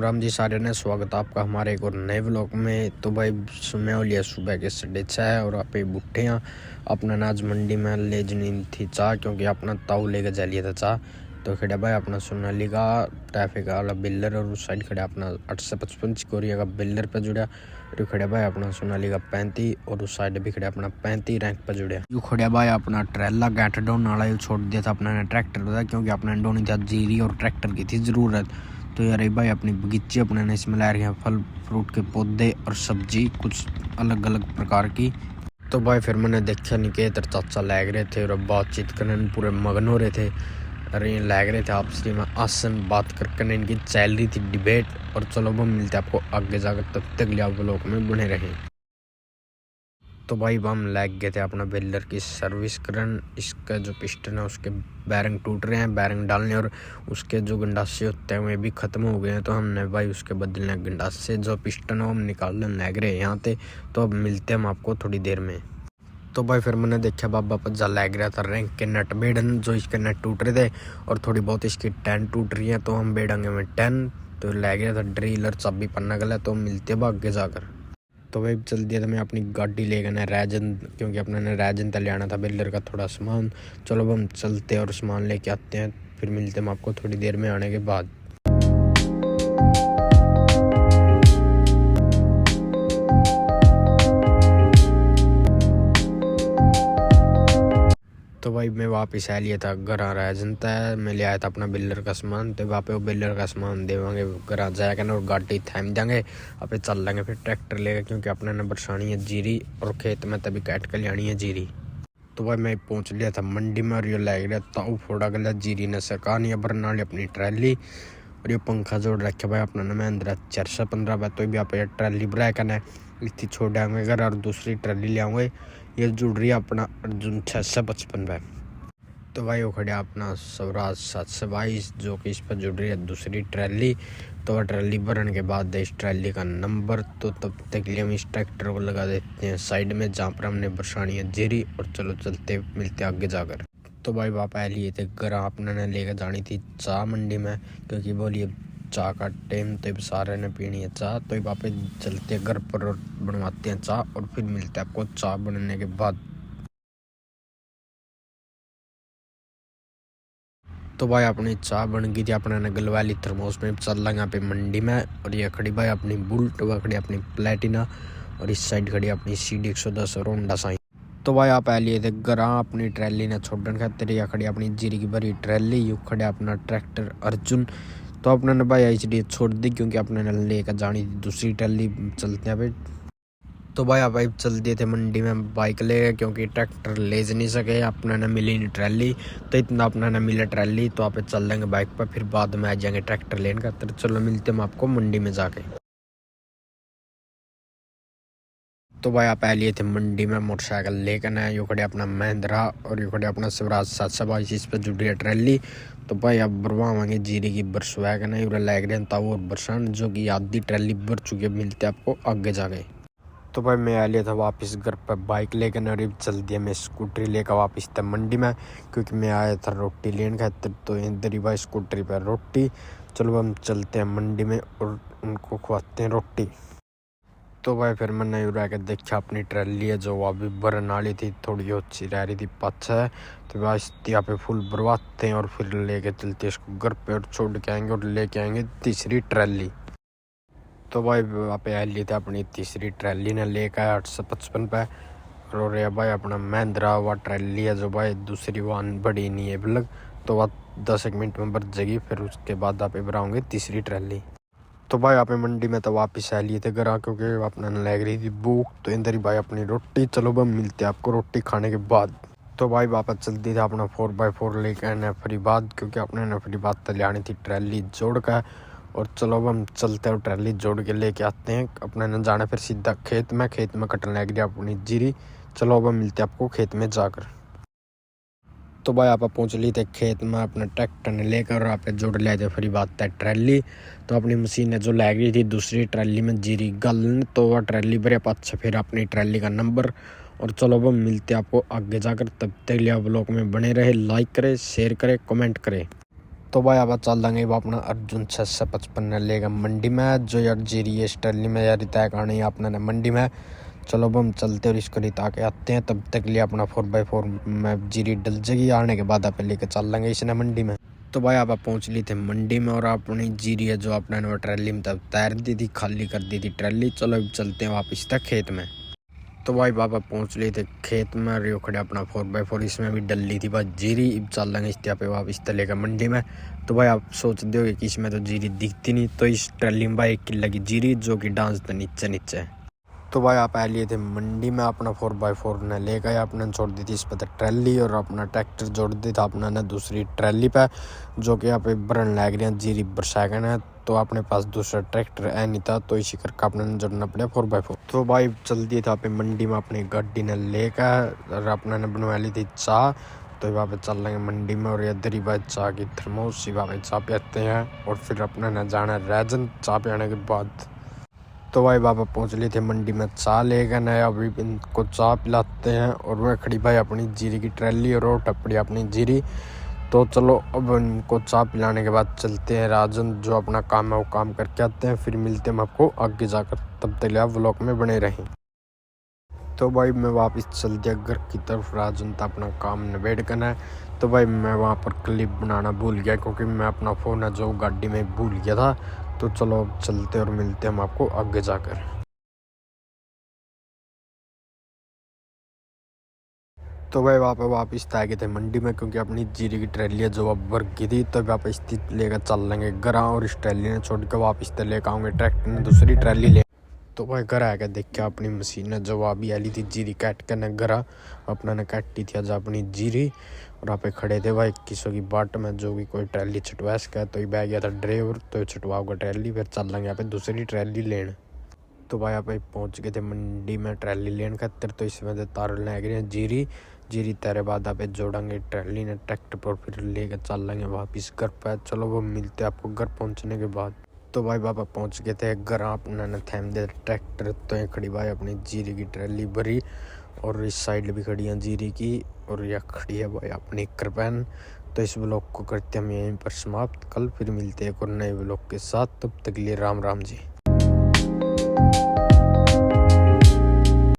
राम जी सारे ने स्वागत आपका हमारे एक और नए व्लॉग में। तो भाई मैं हो लिया सुबह के 6:30 और आप बुट्ठे हैं अपना नाज मंडी में ले जनी थी चाह, क्योंकि अपना ताऊ लेके जा लिया था चाह। तो खड़ा भाई अपना सोनाली का ट्रैफिक वाला बिल्डर और उस साइड खड़ा अपना 8 से 55 कोरिया का बिल्डर पे जुड़ा। और खड़ा भाई अपना सोनाली का 35 और उस साइड भी खड़ा अपना 35 रैंक पे जुड़ा। यू खड़ा भाई अपना ट्रेला गैट डाउन वाला छोड़ दिया था अपना ट्रैक्टर था, क्योंकि अपना डोनी था जीरी और ट्रैक्टर की थी ज़रूरत। तो यार भाई अपनी बगीचे अपने ने इसमें ला रहे हैं फल फ्रूट के पौधे और सब्जी कुछ अलग अलग प्रकार की। तो भाई फिर मैंने देखा निकेत और चाचा लग रहे थे और बातचीत करने पूरे मगन हो रहे थे। अरे लग रहे थे आपस में आसन बात करके इनकी चल रही थी डिबेट। और चलो वो मिलते आपको आगे जाकर, तब तक लिया ब्लॉग में बने रहे। तो भाई हम लग गए थे अपना बिल्डर की सर्विस करन। इसका जो पिस्टन है उसके बैरिंग टूट रहे हैं, बैरिंग डालने, और उसके जो गंडासे होते हैं वे भी ख़त्म हो गए हैं। तो हमने भाई उसके बदलने गंडासे जो पिस्टन है वो हम निकालने लग रहे हैं यहाँ पे। तो अब मिलते हैं हम आपको थोड़ी देर में। तो भाई फिर मैंने देखा बाबा पज्जा लग रहा था रैंक के नट बेड़न, जो इसके नट टूट रहे थे और थोड़ी बहुत इसकी 10 टूट रही है। तो हम बेड़ेंगे में 10। तो लग रहा था ड्रिलर चाबी पन्ना गला। तो मिलते हैं आगे जाकर। तो भाई चल दिया था मैं अपनी गाड़ी ले गया रैजन, क्योंकि अपने ने रैजन तक ले आना था बिल्डर का थोड़ा सामान। चलो अब हम चलते हैं और सामान लेके आते हैं, फिर मिलते हैं आपको थोड़ी देर में आने के बाद। तो भाई मैं वापस आ लिया था घर आ रहा जनता है, मैं ले आया था अपना बिल्डर का सामान। तो वहाँ पे वो बिल्डर का सामान देवांगे घर आ जाएगा और गाड़ी थाम देंगे, आप चल लेंगे फिर ट्रैक्टर लेगा, क्योंकि अपने ने बरसानी है जीरी और खेत में तभी काट कर लियानी है जीरी। तो भाई मैं पहुंच लिया था मंडी में और ये लग रहा ताऊ फोड़ा गला जीरी ने सरकार नहीं भरना वाली अपनी ट्रैली। और ये पंखा जोड़ रखे भाई अपना ना महिंद्रा 415 है। तो भी आप ट्रैली भरा करना इतनी छोड़ आएंगे घर और दूसरी ट्रैली ले आऊँगे। ये जुड़ रही है अपना अर्जुन 655 है। तो भाई वो खड़े अपना स्वराज 722 जो कि इस पर जुड़ रही है दूसरी ट्रैली। तो वह ट्रैली भरने के बाद इस ट्रैली का नंबर। तो तब तक लिए हम इस ट्रैक्टर को लगा देते हैं साइड में जहाँ पर हमने बरसानी है जीरी। और चलो चलते मिलते आगे जाकर। तो भाई वापस आ लिए थे घर, आपने ने लेकर जानी थी चाह मंडी में, क्योंकि बोलिए चाह का टाइम तो सारे ने पीनी है चाह। तो वापस चलते घर पर और बनवाते हैं चाह, और फिर मिलते हैं आपको चाह बनने के बाद। तो भाई अपनी चाह बन गई थी अपने गलवा ली थर्मोस में, चल रहा यहाँ पे मंडी में। और ये खड़ी भाई अपनी बुल्ट, वह खड़ी अपनी प्लेटिना, और इस साइड खड़ी अपनी CD 110 और होंडा साइन। तो भाई आप लिए थे घर अपनी ट्रैली ने छोड़ने खातिर, या खड़ी अपनी जीरी की भरी ट्रैली, यू खड़े अपना ट्रैक्टर अर्जुन। तो अपने ने भाई इसलिए छोड़ दी, क्योंकि अपने ने लेकर जानी थी दूसरी ट्रैली, चलते हैं भाई। तो भाई आप चल दिए थे मंडी में बाइक ले, क्योंकि ट्रैक्टर ले नहीं सके, अपने ने मिली नहीं ट्रैली। तो इतना अपने ने मिला ट्रैली, तो आप चल देंगे बाइक पर, फिर बाद में आ जाएंगे ट्रैक्टर लेने का। तो चलो मिलते हम आपको मंडी में जाके। तो भाई आप लिए थे मंडी में मोटरसाइकिल लेकर आए, यो खड़े अपना महिंद्रा और यो खड़े अपना स्वराज 722 इस पर जुड़ रही है ट्रैली। तो भाई अब भरवाएंगे जीरी की बरसवाएगा और लग रहे हैं ताऊ और बरसान, जो कि आधी ट्रैली भर चुके, मिलते आपको आगे जाके। तो भाई मैं आ लिया था वापस घर पर बाइक लेकर, और चल दिया मैं स्कूटरी लेकर वापस था मंडी में, क्योंकि मैं आया था रोटी लेने खातिर। तो इधर ही भाई स्कूटरी पर रोटी। चलो हम चलते हैं मंडी में और उनको खुआते हैं रोटी। तो भाई फिर मैंने रह के देखा अपनी ट्रैली है जो अभी भरन वाली थी, थोड़ी अच्छी रह रही थी पाछा है। तो बस यहाँ पे फुल भरवाते हैं और फिर लेके चलते इसको घर पे और छोड़ के आएंगे और लेके आएंगे तीसरी ट्रैली। तो भाई वहाँ पे आ लिए थे अपनी तीसरी ट्रैली ने लेकर आया 855 पे। और ये भाई अपना महिंद्रा वह ट्रैली है जो भाई दूसरी वाहन बड़ी नहीं है बल्कि, तो वह 10 मिनट में भर जाएगी, फिर उसके बाद आप भराओगे तीसरी ट्रैली। तो भाई आप मंडी में तो वापस आ लिए थे घर, क्योंकि अपना लग रही थी भूख। तो इधर ही भाई अपनी रोटी, चलो भाई मिलते हैं आपको रोटी खाने के बाद। तो भाई वापस चलती थी अपना 4x4 लेकर नफरीबाद, क्योंकि अपने नफरीबाद तक आनी थी ट्रैली जोड़ कर। और चलो अब हम चलते हैं ट्रैली जोड़ के लेके आते हैं, अपने न जाना फिर सीधा खेत में कटने लग गया अपनी जीरी। चलो अब मिलते हैं आपको खेत में जाकर। तो भाई आप पहुँच लिए थे खेत में अपना ट्रैक्टर ने लेकर, और आप जोड़ लिया थे फिर बात है ट्रैली। तो अपनी मशीन जो लग रही थी दूसरी ट्रैली में जीरी गल, तो वह ट्रैली भरे अच्छा फिर अपनी ट्रैली का नंबर। और चलो अब मिलते हैं आपको आगे जाकर, तब तक लिया ब्लॉग में बने रहे, लाइक करें, शेयर करें, कमेंट करें। तो भाई अब चल देंगे वो अपना अर्जुन 655 लेगा मंडी में जो यार जीरी है स्टैली में यार तय करनी है अपना मंडी में। चलो अब हम चलते और इसको रिता के आते हैं, तब तक लिए अपना 4x4 में जीरी डल जाएगी। आने के बाद आप लेके चल लेंगे इसने मंडी में। तो भाई आप पहुँच ली थे मंडी में और अपनी जीरी है जो अपने वो ट्रैली में तब तैर दी थी, खाली कर दी थी ट्रैली। चलो अब चलते हैं वापस तक खेत में। तो भाई बाबा पहुँच लिए थे खेत में, रियो खड़े अपना 4x4 इसमें भी डल ली थी बस जीरी। अब चल लेंगे इस पे वापस तले का मंडी में। तो भाई आप सोच दो कि इसमें तो जीरी दिखती नहीं, तो इस ट्रैली में भाई 1 किलो की जीरी जो कि डांस तो नीचे नीचे है। तो भाई आप आ लिए थे मंडी में, अपना 4x4 ने ले गए, अपने छोड़ दी थी इस पर ट्रैली और अपना ट्रैक्टर जोड़ दी था अपना ने दूसरी ट्रैली पे, जो कि यहाँ पे भरन लग रही है जीरी बरसागन है। तो अपने पास दूसरा ट्रैक्टर है नहीं था, तो इसी करके अपने जोड़ना पड़ा 4x4। तो भाई चल दिए था मंडी में अपनी गाड़ी ने लेकर और अपने ने बनवा ली थी चाय। तो वहाँ पे चल लेंगे मंडी में और इधर ही भाई चाय की थर्मोस वहाँ पे चाय पीते हैं और फिर अपने ने जाना रैजन। चाय पीने के बाद तो भाई बाबा पहुँच लिए थे मंडी में चाय लेकर नए, अभी इनको चाय पिलाते हैं। और वह खड़ी भाई अपनी जीरी की ट्रैली और टपड़ी अपनी जीरी। तो चलो अब इनको चाय पिलाने के बाद चलते हैं राजन, जो अपना काम है वो काम करके आते हैं, फिर मिलते हैं हम आपको आगे जाकर। तब तक आप व्लॉग में बने रहें। तो भाई मैं वापस चल दिया घर की तरफ, राजन था अपना काम निबेड़ करना है। तो भाई मैं वहाँ पर क्लिप बनाना भूल गया क्योंकि मैं अपना फ़ोन है जो गाड़ी में भूल गया था। तो चलो अब चलते और मिलते हैं हम आपको आगे जाकर। तो भाई वहाँ पे वापस आ गए थे मंडी में क्योंकि अपनी जीरी की ट्रैली जो अब भर गई थी। तो वापस लेकर चल लेंगे घर, और इस ट्रैली ने छोड़ के वापस लेकर आऊँगे ट्रैक्टर में दूसरी ट्रैली ले। तो भाई घर आकर देखा अपनी मशीन जो अभी आली थी जीरी काट कर न घर अपना ने काटी थी आज अपनी जीरी। और यहाँ पे खड़े थे भाई किसों की बाट में जो भी कोई ट्रैली छटवा सका। तो ये बह गया था ड्राइवर, तो छटवाओगा ट्रैली, फिर चल लेंगे यहाँ पे दूसरी ट्रैली लेने। तो भाई यहाँ पे पहुँच गए थे मंडी में ट्रैली लेने खातर। तो इसमें से तार लग रही है जीरी जीरी तेरे बाद यहाँ पे जोड़ेंगे ट्रैली ने ट्रैक्टर पर, फिर लेकर चल लेंगे वापस घर पर। चलो वो मिलते आपको घर पहुँचने के बाद। तो भाई बाबा पहुंच गए थे घर, अपना थैम दे ट्रैक्टर। तो ये खड़ी भाई अपनी जीरी की ट्रैली भरी और इस साइड भी खड़ी है जीरी की, और यह खड़ी है भाई अपनी कृपैन। तो इस ब्लॉग को करते हम यहीं पर समाप्त, कल फिर मिलते हैं एक और नए ब्लॉग के साथ। तब तक के लिए राम राम जी।